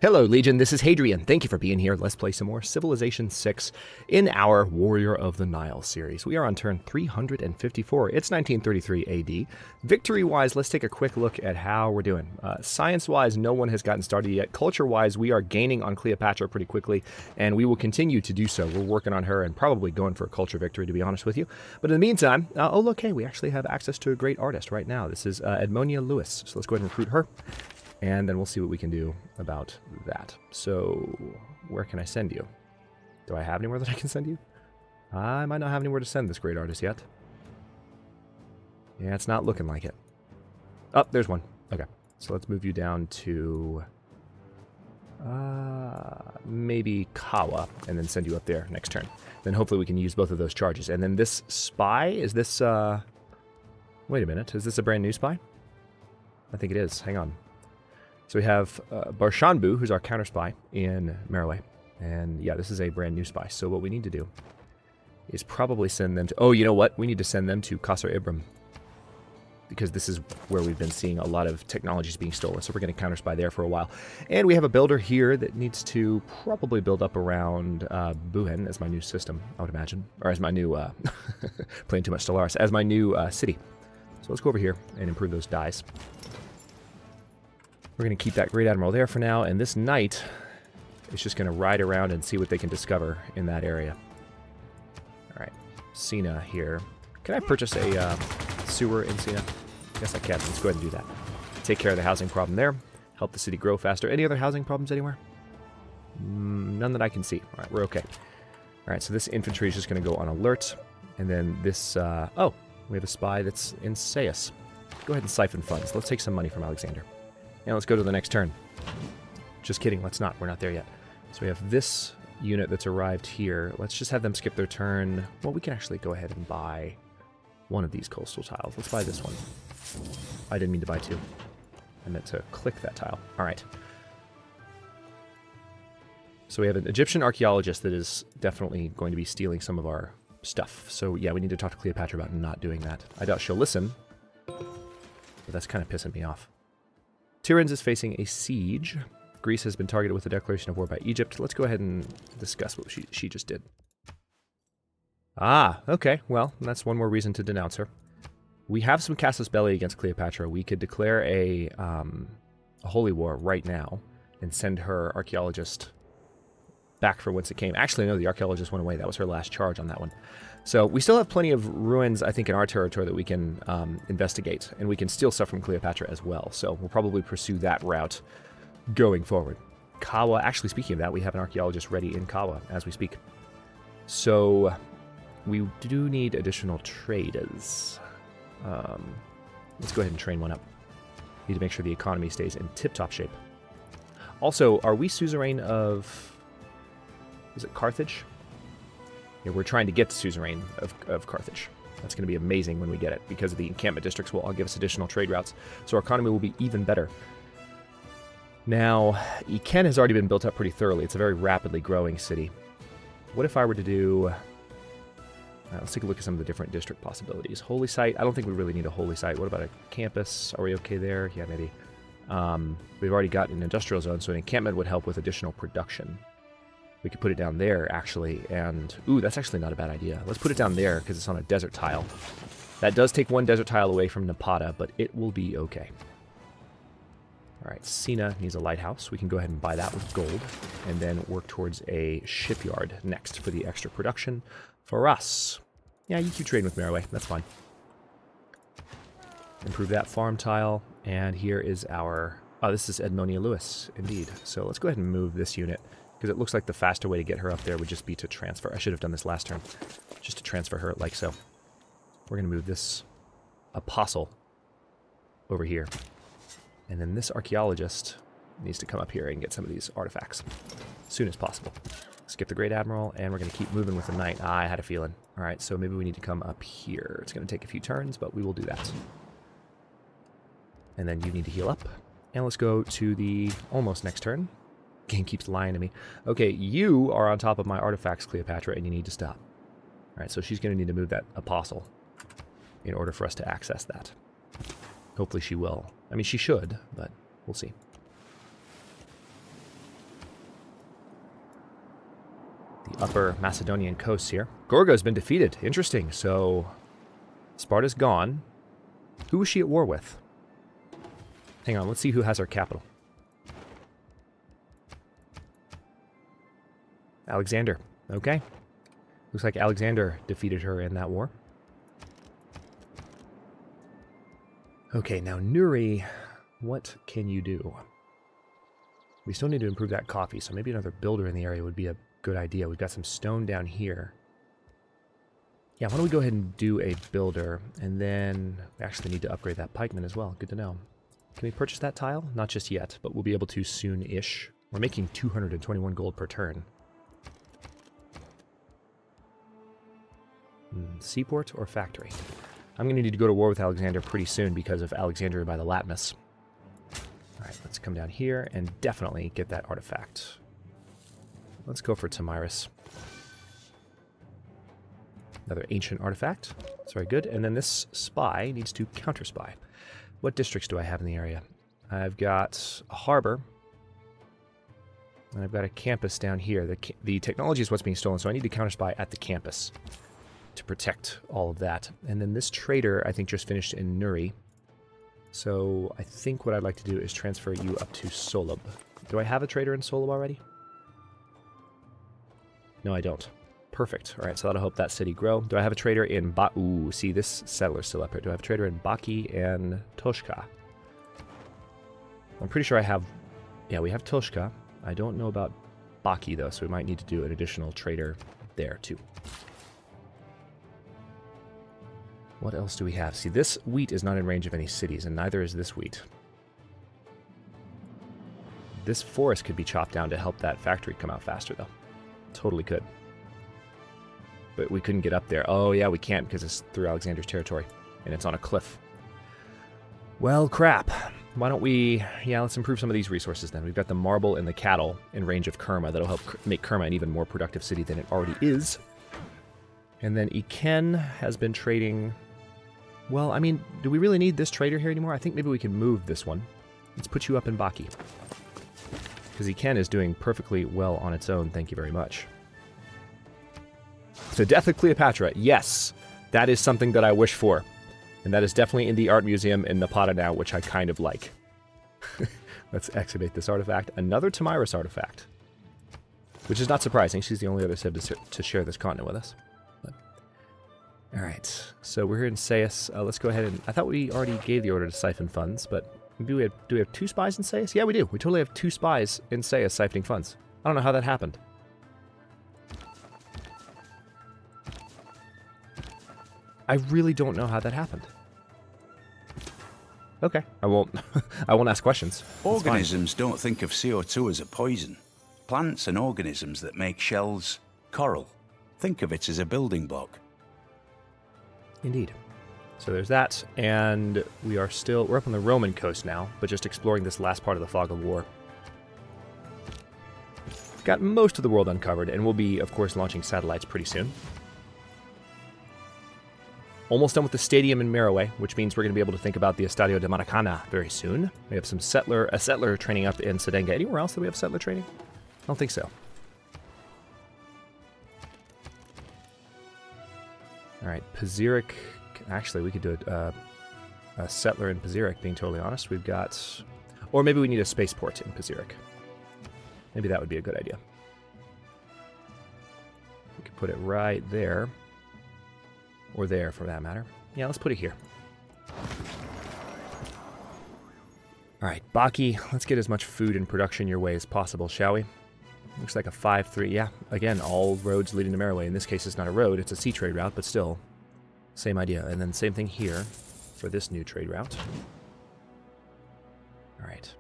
Hello, Legion. This is Hadrian. Thank you for being here. Let's play some more Civilization 6 in our Warrior of the Nile series. We are on turn 354. It's 1933 AD. Victory-wise, let's take a quick look at how we're doing. Science-wise, no one has gotten started yet. Culture-wise, we are gaining on Cleopatra pretty quickly, and we will continue to do so. We're working on her and probably going for a culture victory, to be honest with you. But in the meantime, oh, look, hey, we actually have access to a great artist right now. This is Edmonia Lewis. So let's go ahead and recruit her. And then we'll see what we can do about that. So, where can I send you? Do I have anywhere that I can send you? I might not have anywhere to send this great artist yet. Yeah, it's not looking like it. Oh, there's one. Okay, so let's move you down to maybe Kawa, and then send you up there next turn. Then hopefully we can use both of those charges. And then this spy, is this, wait a minute, is this a brand new spy? I think it is, hang on. So we have Barshanbu, who's our counter spy in Meroe. And yeah, this is a brand new spy. So what we need to do is probably send them to... Oh, you know what? We need to send them to Qasr Ibram. Because this is where we've been seeing a lot of technologies being stolen. So we're going to counter spy there for a while. And we have a builder here that needs to probably build up around Buhen as my new system, I would imagine. Or as my new... playing too much Stellaris. As my new city. So let's go over here and improve those dies. We're going to keep that Great Admiral there for now, and this knight is just going to ride around and see what they can discover in that area. Alright, Sina here. Can I purchase a sewer in Sina? Yes, I can. Let's go ahead and do that. Take care of the housing problem there. Help the city grow faster. Any other housing problems anywhere? None that I can see. Alright, we're okay. Alright, so this infantry is just going to go on alert, and then this... oh, we have a spy that's in Sais. Go ahead and siphon funds. Let's take some money from Alexander. And let's go to the next turn. Just kidding, let's not. We're not there yet. So we have this unit that's arrived here. Let's just have them skip their turn. Well, we can actually go ahead and buy one of these coastal tiles. Let's buy this one. I didn't mean to buy two. I meant to click that tile. All right. So we have an Egyptian archaeologist that is definitely going to be stealing some of our stuff. So yeah, we need to talk to Cleopatra about not doing that. I doubt she'll listen, but that's kind of pissing me off. Tiryns is facing a siege. Greece has been targeted with a declaration of war by Egypt. Let's go ahead and discuss what she just did. Ah, okay. Well, that's one more reason to denounce her. We have some casus belli against Cleopatra. We could declare a holy war right now and send her archaeologist back from whence it came. Actually, no, the archaeologist went away. That was her last charge on that one. So we still have plenty of ruins, I think, in our territory that we can investigate, and we can steal stuff from Cleopatra as well. So we'll probably pursue that route going forward. Kawa, actually, speaking of that, we have an archaeologist ready in Kawa as we speak. So we do need additional traders. Let's go ahead and train one up. Need to make sure the economy stays in tip-top shape. Also, are we suzerain of... Is it Carthage? Yeah, we're trying to get the suzerain of Carthage. That's going to be amazing when we get it, because the encampment districts will all give us additional trade routes, so our economy will be even better. Now, Eken has already been built up pretty thoroughly. It's a very rapidly growing city. What if I were to do... let's take a look at some of the different district possibilities. Holy site. I don't think we really need a holy site. What about a campus? Are we okay there? Yeah, maybe. We've already got an industrial zone, so an encampment would help with additional production. We could put it down there, actually, and... Ooh, that's actually not a bad idea. Let's put it down there, because it's on a desert tile. That does take one desert tile away from Napata, but it will be okay. Alright, Sina needs a lighthouse. We can go ahead and buy that with gold, and then work towards a shipyard next for the extra production for us. Yeah, you keep trading with Meroe. That's fine. Improve that farm tile, and here is our... Oh, this is Edmonia Lewis, indeed. So let's go ahead and move this unit, because it looks like the faster way to get her up there would just be to transfer. I should have done this last turn, just to transfer her like so. We're going to move this apostle over here. And then this archaeologist needs to come up here and get some of these artifacts as soon as possible. Skip the Great Admiral, and we're going to keep moving with the Knight. Ah, I had a feeling. All right, so maybe we need to come up here. It's going to take a few turns, but we will do that. And then you need to heal up. And let's go to the almost next turn. Game keeps lying to me. Okay, you are on top of my artifacts, Cleopatra, and you need to stop. Alright, so she's going to need to move that apostle in order for us to access that. Hopefully she will. I mean, she should, but we'll see. the upper Macedonian coasts here. Gorga's been defeated. Interesting. So Sparta's gone. Who was she at war with? Hang on, let's see who has our capital. Alexander. Okay. Looks like Alexander defeated her in that war. Okay, now Nuri, what can you do? We still need to improve that coffee, so maybe another builder in the area would be a good idea. We've got some stone down here. Yeah, why don't we go ahead and do a builder, and then we actually need to upgrade that pikeman as well. Good to know. Can we purchase that tile? Not just yet, but we'll be able to soon-ish. We're making 221 gold per turn. Seaport or factory? I'm going to need to go to war with Alexander pretty soon because of Alexandria by the Latmus. Alright, let's come down here and definitely get that artifact. Let's go for Tamiris. Another ancient artifact. That's very good. And then this spy needs to counter-spy. What districts do I have in the area? I've got a harbor. And I've got a campus down here. The technology is what's being stolen, so I need to counter-spy at the campus to protect all of that. And then this trader, I think, just finished in Nuri. So I think what I'd like to do is transfer you up to Solub. Do I have a trader in Solub already? No, I don't. Perfect. All right, so that'll help that city grow. Do I have a trader in Ooh, see, this settler's still up here. Do I have a trader in Baki and Toshka? I'm pretty sure I have... Yeah, we have Toshka. I don't know about Baki, though, so we might need to do an additional trader there, too. What else do we have? See, this wheat is not in range of any cities, and neither is this wheat. This forest could be chopped down to help that factory come out faster, though. Totally could. But we couldn't get up there. Oh, yeah, we can't because it's through Alexander's territory, and it's on a cliff. Well, crap. Why don't we... Yeah, let's improve some of these resources then. We've got the marble and the cattle in range of Kerma. That'll help make Kerma an even more productive city than it already is. And then Iken has been trading... Well, I mean, do we really need this trader here anymore? I think maybe we can move this one. Let's put you up in Baki. Because Iken is doing perfectly well on its own, thank you very much. The death of Cleopatra, yes, that is something that I wish for. And that is definitely in the art museum in Napata now, which I kind of like. Let's excavate this artifact. Another Tamiris artifact. Which is not surprising, she's the only other civ to share this continent with us. Alright, so we're here in Sais. Let's go ahead and... I thought we already gave the order to siphon funds, but do we have 2 spies in Sais? Yeah, we do. We totally have 2 spies in Sais siphoning funds. I don't know how that happened. I really don't know how that happened. Okay, I won't ask questions. Organisms don't think of CO2 as a poison. Plants and organisms that make shells, coral, think of it as a building block. Indeed. So there's that, and we're up on the Roman coast now, but just exploring this last part of the Fog of War. Got most of the world uncovered, and we'll be, of course, launching satellites pretty soon. Almost done with the stadium in Merowe, which means we're going to be able to think about the Estadio de Maracana very soon. We have a settler training up in Sedenga. Anywhere else that we have settler training? I don't think so. Alright, Paziric. Actually, we could do a settler in Paziric, being totally honest. We've got... Or maybe we need a spaceport in Paziric. Maybe that would be a good idea. We could put it right there. Or there, for that matter. Yeah, let's put it here. Alright, Baki, let's get as much food and production your way as possible, shall we? Looks like a 5-3. Yeah, again, all roads leading to Merowe. In this case, it's not a road, it's a sea trade route, but still, same idea. And then same thing here for this new trade route. Alright.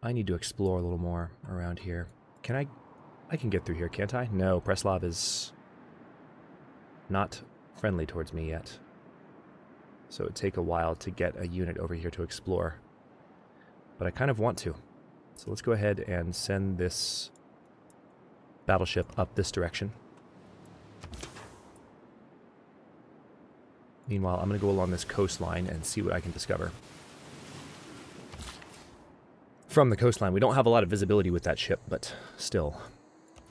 I need to explore a little more around here. Can I can get through here, can't I? No, Preslav is not friendly towards me yet. So it would take a while to get a unit over here to explore. But I kind of want to. So let's go ahead and send this battleship up this direction. Meanwhile, I'm going to go along this coastline and see what I can discover. From the coastline, we don't have a lot of visibility with that ship, but still.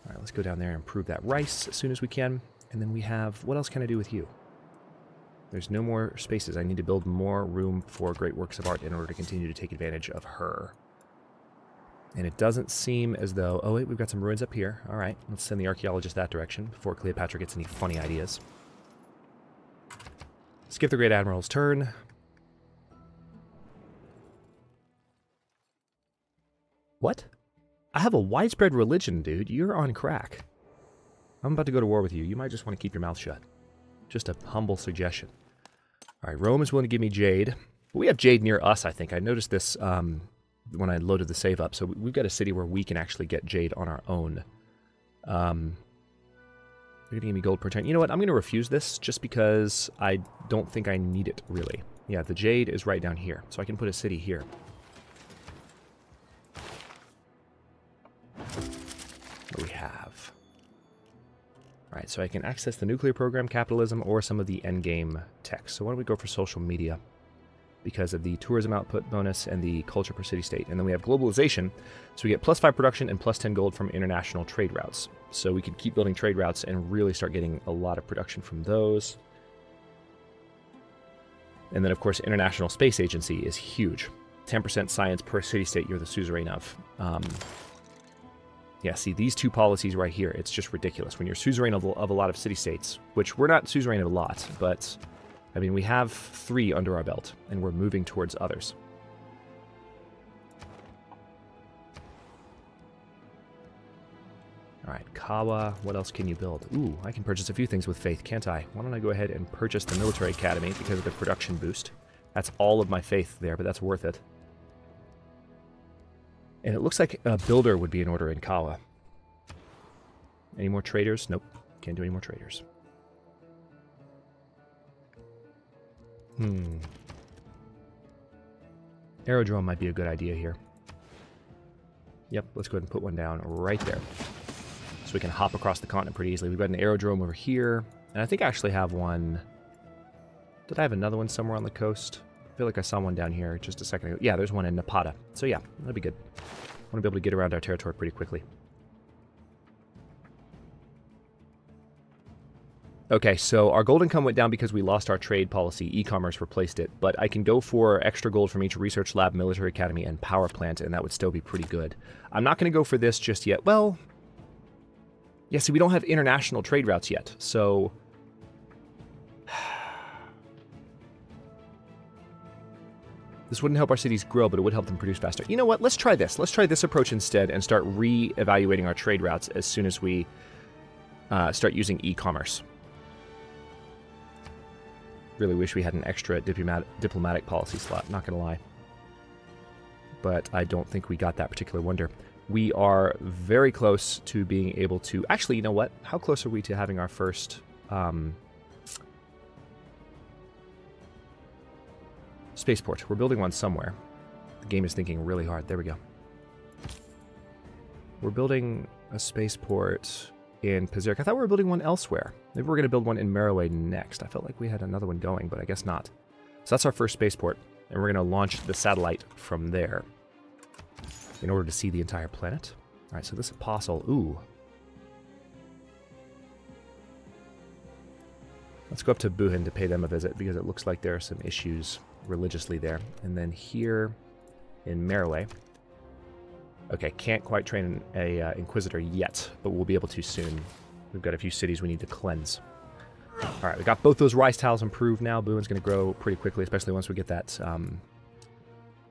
All right, let's go down there and improve that rice as soon as we can. And then we have, what else can I do with you? There's no more spaces. I need to build more room for great works of art in order to continue to take advantage of her. And it doesn't seem as though... Oh, wait, we've got some ruins up here. All right, let's send the archaeologist that direction before Cleopatra gets any funny ideas. Skip the Great Admiral's turn. What? I have a widespread religion, dude. You're on crack. I'm about to go to war with you. You might just want to keep your mouth shut. Just a humble suggestion. All right, Rome is willing to give me jade. We have jade near us, I think. I noticed this when I loaded the save up. So we've got a city where we can actually get jade on our own. They're going to give me gold per turn. You know what? I'm going to refuse this just because I don't think I need it, really. Yeah, the jade is right down here. So I can put a city here. What do we have? All right, so I can access the nuclear program, capitalism, or some of the endgame tech. So why don't we go for social media? Because of the tourism output bonus and the culture per city-state. And then we have globalization, so we get +5 production and +10 gold from international trade routes. So we could keep building trade routes and really start getting a lot of production from those. And then, of course, International Space Agency is huge. 10% science per city-state you're the suzerain of. Yeah, see, these two policies right here, it's just ridiculous. When you're suzerain of a lot of city-states, which we're not suzerain of a lot, but... I mean, we have 3 under our belt, and we're moving towards others. All right, Kawa, what else can you build? Ooh, I can purchase a few things with faith, can't I? Why don't I go ahead and purchase the military academy because of the production boost? That's all of my faith there, but that's worth it. And it looks like a builder would be in order in Kawa. Any more traders? Nope, can't do any more traders. Aerodrome might be a good idea here. Yep, let's go ahead and put one down right there. So we can hop across the continent pretty easily. We've got an aerodrome over here. And I think I actually have one... Did I have another one somewhere on the coast? I feel like I saw one down here just a second ago. Yeah, there's one in Napata. So yeah, that'd be good. I want to be able to get around our territory pretty quickly. Okay, so our gold income went down because we lost our trade policy. E-commerce replaced it, but I can go for extra gold from each research lab, military academy, and power plant, and that would still be pretty good. I'm not going to go for this just yet. Well, yeah, see, we don't have international trade routes yet, so... This wouldn't help our cities grow, but it would help them produce faster. You know what? Let's try this. Let's try this approach instead and start re-evaluating our trade routes as soon as we start using e-commerce. Really wish we had an extra diplomatic policy slot, not gonna lie. But I don't think we got that particular wonder. We are very close to being able to... Actually, you know what? How close are we to having our first... spaceport? We're building one somewhere. The game is thinking really hard. There we go. We're building a spaceport... in Pazeric. I thought we were building one elsewhere. Maybe we're going to build one in Meroe next. I felt like we had another one going, but I guess not. So that's our first spaceport, and we're going to launch the satellite from there in order to see the entire planet. All right, so this apostle, ooh. Let's go up to Buhin to pay them a visit, because it looks like there are some issues religiously there. And then here in Meroe, okay, can't quite train a Inquisitor yet, but we'll be able to soon. We've got a few cities we need to cleanse. All right, we got both those rice tiles improved now. Buin's going to grow pretty quickly, especially once we get that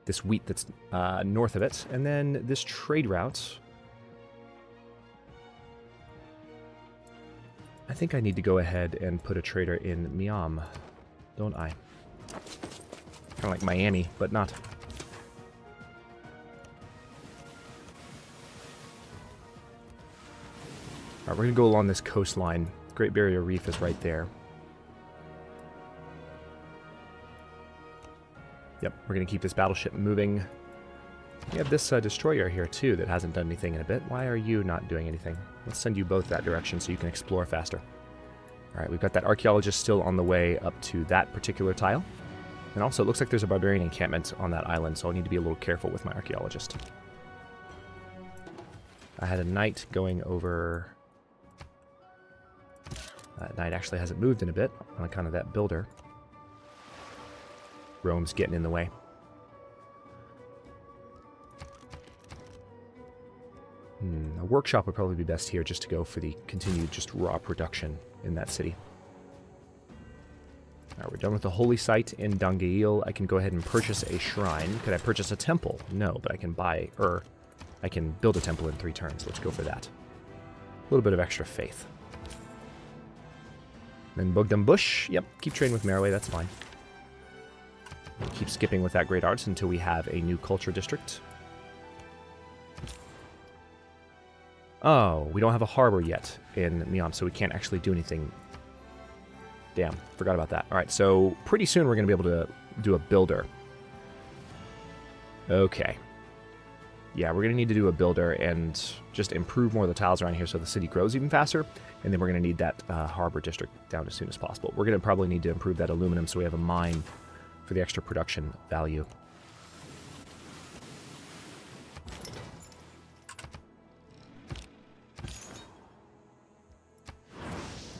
this wheat that's north of it. And then this trade route. I think I need to go ahead and put a trader in Miam, don't I? Kind of like Miami, but not. All right, we're going to go along this coastline. Great Barrier Reef is right there. Yep, we're going to keep this battleship moving. We have this destroyer here, too, that hasn't done anything in a bit. Why are you not doing anything? Let's send you both that direction so you can explore faster. All right, we've got that archaeologist still on the way up to that particular tile. And also, it looks like there's a barbarian encampment on that island, so I'll need to be a little careful with my archaeologist. I had a knight going over... knight actually hasn't moved in a bit on account of that builder. Rome's getting in the way. A workshop would probably be best here just to go for the continued just raw production in that city. Alright, we're done with the holy site in Dangail. I can go ahead and purchase a shrine. Could I purchase a temple? No, but I can buy, I can build a temple in 3 turns. Let's go for that. A little bit of extra faith. Then Bogdan Bush. Yep, keep trading with Merowe, that's fine. We'll keep skipping with that Great Arts until we have a new culture district. Oh, we don't have a harbor yet in Miam, so we can't actually do anything. Damn, forgot about that. Alright, so pretty soon we're going to be able to do a builder. Okay. Yeah, we're going to need to do a builder and just improve more of the tiles around here so the city grows even faster. And then we're going to need that harbor district down as soon as possible. We're going to probably need to improve that aluminum so we have a mine for the extra production value.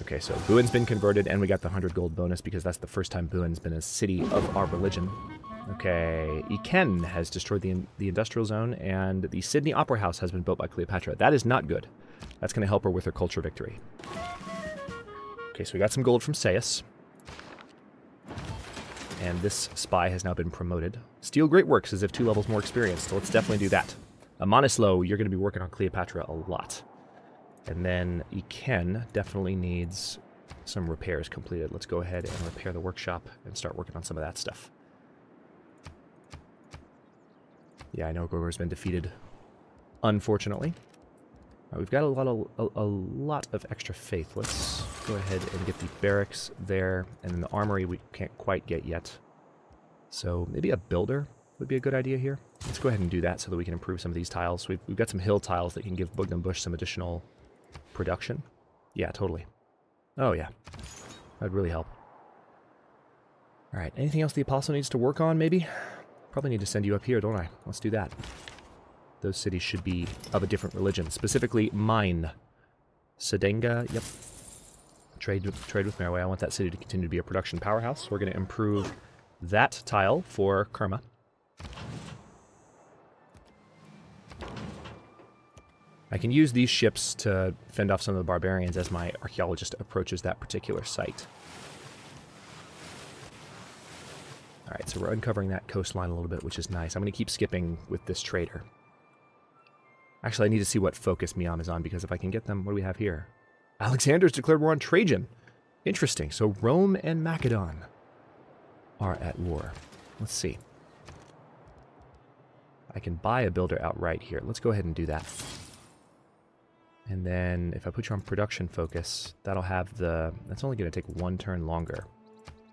Okay, so Buin's been converted, and we got the 100 gold bonus because that's the first time Buin's been a city of our religion. Okay, Iken has destroyed the industrial zone, and the Sydney Opera House has been built by Cleopatra. That is not good. That's going to help her with her culture victory. Okay, so we got some gold from Seius. And this spy has now been promoted. Steel Great Works is if 2 levels more experienced, so let's definitely do that. Amanislo, you're going to be working on Cleopatra a lot. And then Iken definitely needs some repairs completed. Let's go ahead and repair the workshop and start working on some of that stuff. Yeah, I know Grover's been defeated, unfortunately. We've got a lot of extra faith. Let's go ahead and get the barracks there, and then the armory we can't quite get yet. So maybe a builder would be a good idea here. Let's go ahead and do that so that we can improve some of these tiles. We've got some hill tiles that can give Bogdan Bush some additional production. Yeah, totally. Oh yeah, that'd really help. All right, anything else the Apostle needs to work on, maybe? Probably need to send you up here, don't I? Let's do that. Those cities should be of a different religion, specifically mine. Sedenga, yep. Trade with Merowe. I want that city to continue to be a production powerhouse. We're going to improve that tile for Kerma. I can use these ships to fend off some of the barbarians as my archaeologist approaches that particular site. Alright, so we're uncovering that coastline a little bit, which is nice. I'm going to keep skipping with this trader. Actually, I need to see what focus Miam is on, because if I can get them... What do we have here? Alexander's declared war on Trajan. Interesting. So Rome and Macedon are at war. Let's see. I can buy a builder outright here. Let's go ahead and do that. And then if I put you on production focus, that'll have the... That's only going to take 1 turn longer.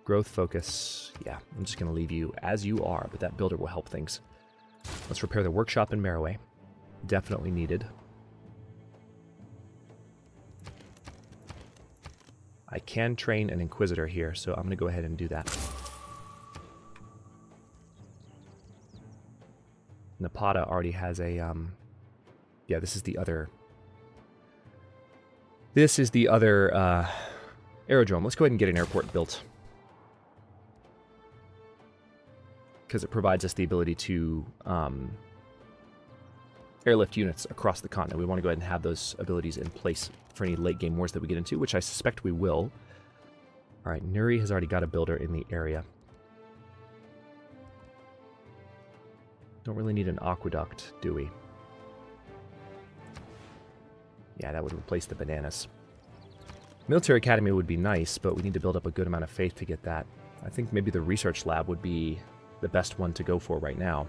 Growth focus, yeah, I'm just going to leave you as you are, but that builder will help things. Let's repair the workshop in Merowe. Definitely needed. I can train an Inquisitor here, so I'm going to go ahead and do that. Napata already has a, yeah, this is the other... This is the other, aerodrome. Let's go ahead and get an airport built. Because it provides us the ability to airlift units across the continent. We want to go ahead and have those abilities in place for any late game wars that we get into, which I suspect we will. Alright, Nuri has already got a builder in the area. Don't really need an aqueduct, do we? Yeah, that would replace the bananas. Military Academy would be nice, but we need to build up a good amount of faith to get that. I think maybe the research lab would be the best one to go for right now.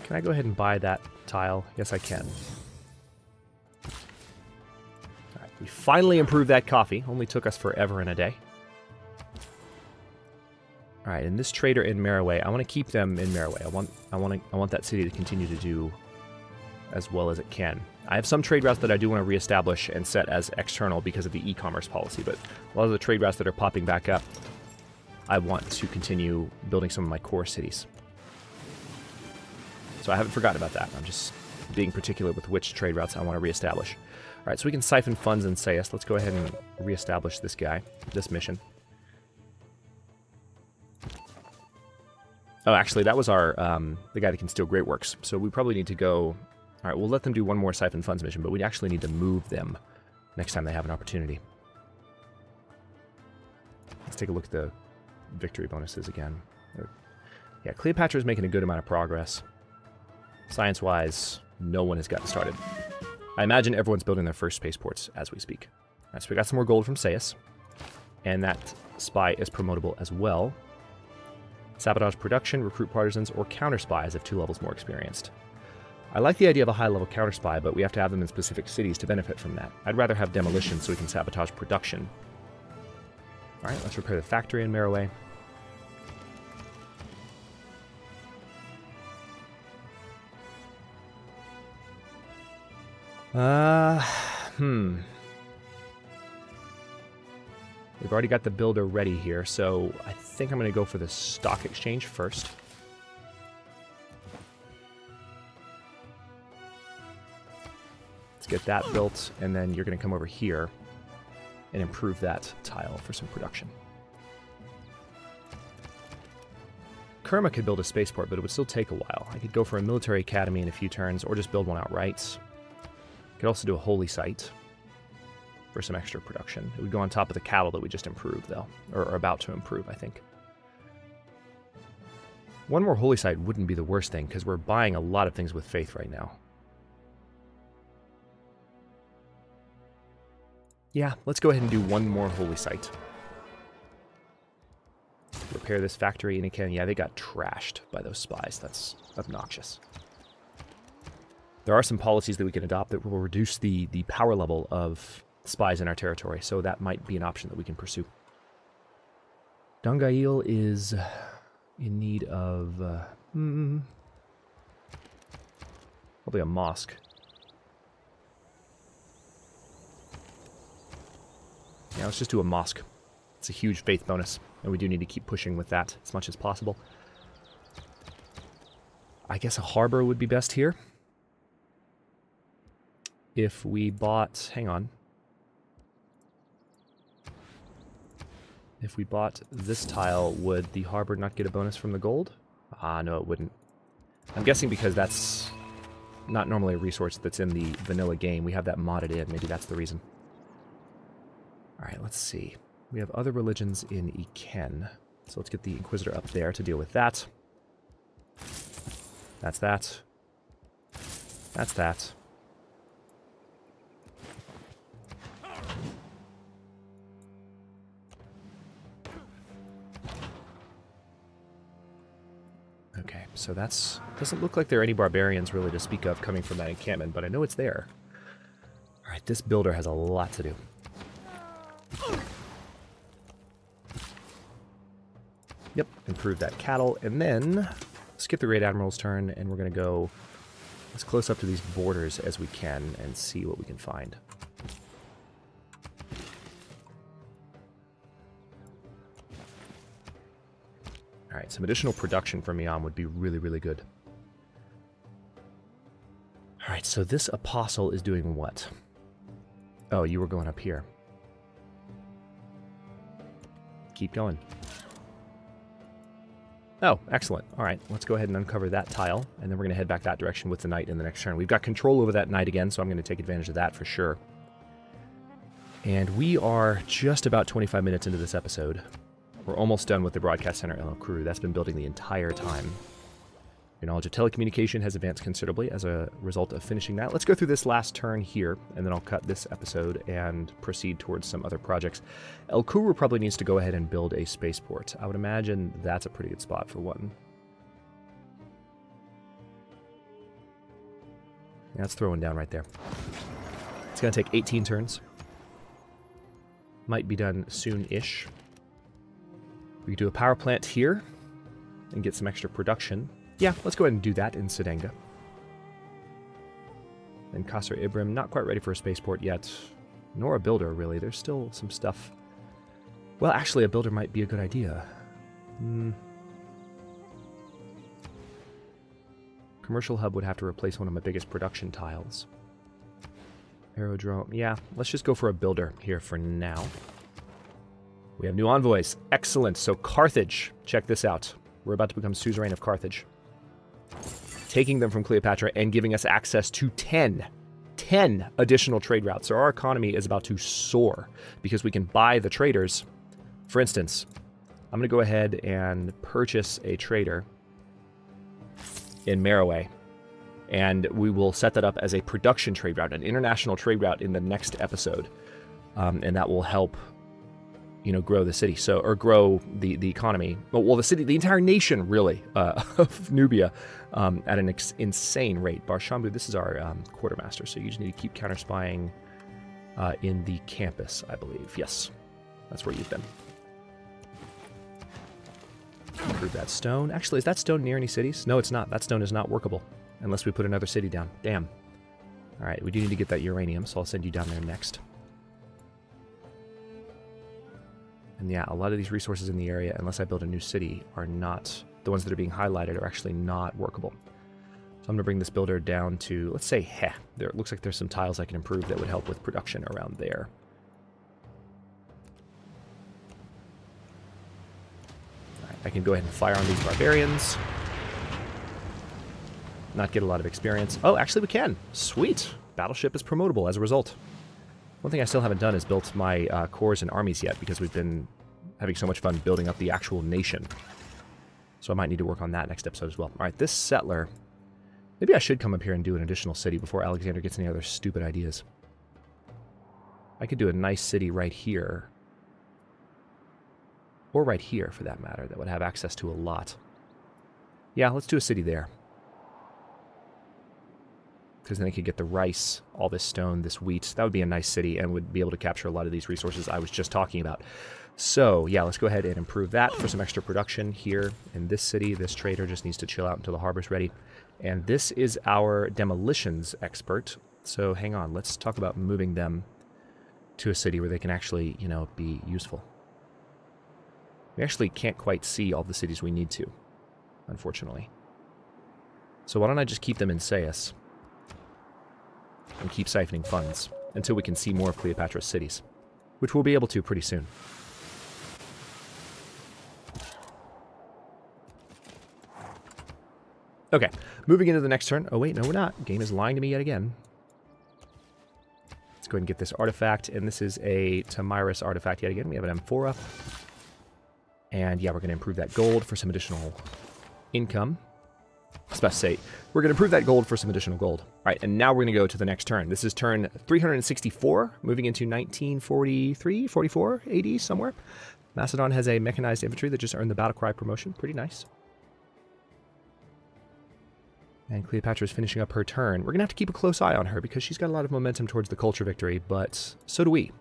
Can I go ahead and buy that tile? Yes, I can. Alright, we finally improved that coffee. Only took us forever and a day. Alright, and this trader in Merowe, I want to keep them in Merowe. I want that city to continue to do as well as it can. I have some trade routes that I do want to reestablish and set as external because of the e-commerce policy, but a lot of the trade routes that are popping back up, I want to continue building some of my core cities. So I haven't forgotten about that. I'm just being particular with which trade routes I want to reestablish. All right, so we can siphon funds in Sayus. Let's go ahead and reestablish this guy, this mission. Oh, actually, that was our the guy that can steal Great Works. So we probably need to go... All right, we'll let them do one more siphon funds mission, but we actually need to move them next time they have an opportunity. Let's take a look at the victory bonuses again. Yeah, Cleopatra is making a good amount of progress. Science-wise, no one has gotten started. I imagine everyone's building their first spaceports as we speak. All right, so we got some more gold from Sayus, and that spy is promotable as well. Sabotage production, recruit partisans, or counter spies if 2 levels more experienced. I like the idea of a high-level counter spy, but we have to have them in specific cities to benefit from that. I'd rather have demolition so we can sabotage production. All right, let's repair the factory in Meroe. We've already got the builder ready here, so I think I'm going to go for the stock exchange first. Let's get that built, and then you're going to come over here and improve that tile for some production. Kerma could build a spaceport, but it would still take a while. I could go for a military academy in a few turns, or just build one outright. Could also do a holy site for some extra production. It would go on top of the cattle that we just improved, though, or are about to improve, I think. One more holy site wouldn't be the worst thing, because we're buying a lot of things with faith right now. Yeah, let's go ahead and do one more holy site. Repair this factory, and again, yeah, they got trashed by those spies. That's obnoxious. There are some policies that we can adopt that will reduce the power level of spies in our territory, so that might be an option that we can pursue. Dangail is in need of probably a mosque. Yeah, let's just do a mosque. It's a huge faith bonus, and we do need to keep pushing with that as much as possible. I guess a harbor would be best here. If we bought... hang on. If we bought this tile, would the harbor not get a bonus from the gold? Ah, no, it wouldn't. I'm guessing because that's not normally a resource that's in the vanilla game. We have that modded in. Maybe that's the reason. Alright, let's see. We have other religions in Iken. So let's get the Inquisitor up there to deal with that. That's that. That's that. Okay, so that's... doesn't look like there are any barbarians really to speak of coming from that encampment, but I know it's there. Alright, this builder has a lot to do. Yep, improve that cattle, and then skip the Great Admiral's turn, and we're going to go as close up to these borders as we can and see what we can find. Alright, some additional production from Miam would be really, really good. Alright, so this apostle is doing what? Oh, you were going up here. Keep going. Oh, excellent. Alright, let's go ahead and uncover that tile, and then we're going to head back that direction with the knight in the next turn. We've got control over that knight again, so I'm going to take advantage of that for sure. And we are just about 25 minutes into this episode. We're almost done with the Broadcast Center LL crew. That's been building the entire time. Your knowledge of telecommunication has advanced considerably as a result of finishing that. Let's go through this last turn here, and then I'll cut this episode and proceed towards some other projects. El Kuru probably needs to go ahead and build a spaceport. I would imagine that's a pretty good spot for one. Yeah, let's throw one down right there. It's going to take 18 turns. Might be done soon-ish. We could do a power plant here and get some extra production. Yeah, let's go ahead and do that in Sedanga. And Qasr Ibrim, not quite ready for a spaceport yet. Nor a builder, really. There's still some stuff. Well, actually, a builder might be a good idea. Commercial hub would have to replace one of my biggest production tiles. Aerodrome. Yeah, let's just go for a builder here for now. We have new envoys. Excellent. So Carthage. Check this out. We're about to become suzerain of Carthage. Taking them from Cleopatra and giving us access to 10 additional trade routes. So our economy is about to soar because we can buy the traders. For instance, I'm going to go ahead and purchase a trader in Meroe. And we will set that up as a production trade route, an international trade route in the next episode. And that will help, grow the city. So, or grow the economy. Well, the city, the entire nation, really, of Nubia at an insane rate. Barshambu, this is our quartermaster. So you just need to keep counter-spying in the campus, I believe. Yes, that's where you've been. Improve that stone. Actually, is that stone near any cities? No, it's not. That stone is not workable unless we put another city down. Damn. All right, we do need to get that uranium, so I'll send you down there next. And yeah, a lot of these resources in the area, unless I build a new city, are not, the ones that are being highlighted are actually not workable. So I'm going to bring this builder down to, let's say, there. It looks like there's some tiles I can improve that would help with production around there. I can go ahead and fire on these barbarians. Not get a lot of experience. Oh, actually we can. Sweet. Battleship is promotable as a result. One thing I still haven't done is built my corps and armies yet because we've been having so much fun building up the actual nation. So I might need to work on that next episode as well. All right, this settler. Maybe I should come up here and do an additional city before Alexander gets any other stupid ideas. I could do a nice city right here. Or right here, for that matter, that would have access to a lot. Yeah, let's do a city there. Because then I could get the rice, all this stone, this wheat. That would be a nice city and would be able to capture a lot of these resources I was just talking about. So, yeah, let's go ahead and improve that for some extra production here in this city. This trader just needs to chill out until the harbor's ready. And this is our demolitions expert. So hang on, let's talk about moving them to a city where they can actually, be useful. We actually can't quite see all the cities we need to, unfortunately. So why don't I just keep them in Sais and keep siphoning funds until we can see more of Cleopatra's cities, which we'll be able to pretty soon. Okay, moving into the next turn. Oh wait, no we're not. Game is lying to me yet again. Let's go ahead and get this artifact, and this is a Tamiris artifact yet again. We have an M4 up. And yeah, we're going to improve that gold for some additional income. I was about to say, we're going to improve that gold for some additional gold. All right, and now we're going to go to the next turn. This is turn 364, moving into 1943, 44 AD somewhere. Macedon has a mechanized infantry that just earned the battle cry promotion. Pretty nice. And Cleopatra is finishing up her turn. We're going to have to keep a close eye on her because she's got a lot of momentum towards the culture victory, but so do we.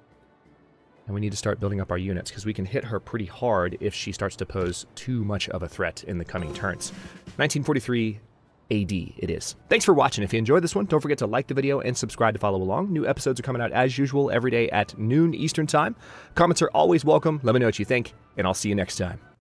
And we need to start building up our units because we can hit her pretty hard if she starts to pose too much of a threat in the coming turns. 1943 AD it is. Thanks for watching. If you enjoyed this one, don't forget to like the video and subscribe to follow along. New episodes are coming out as usual every day at noon Eastern Time. Comments are always welcome. Let me know what you think, and I'll see you next time.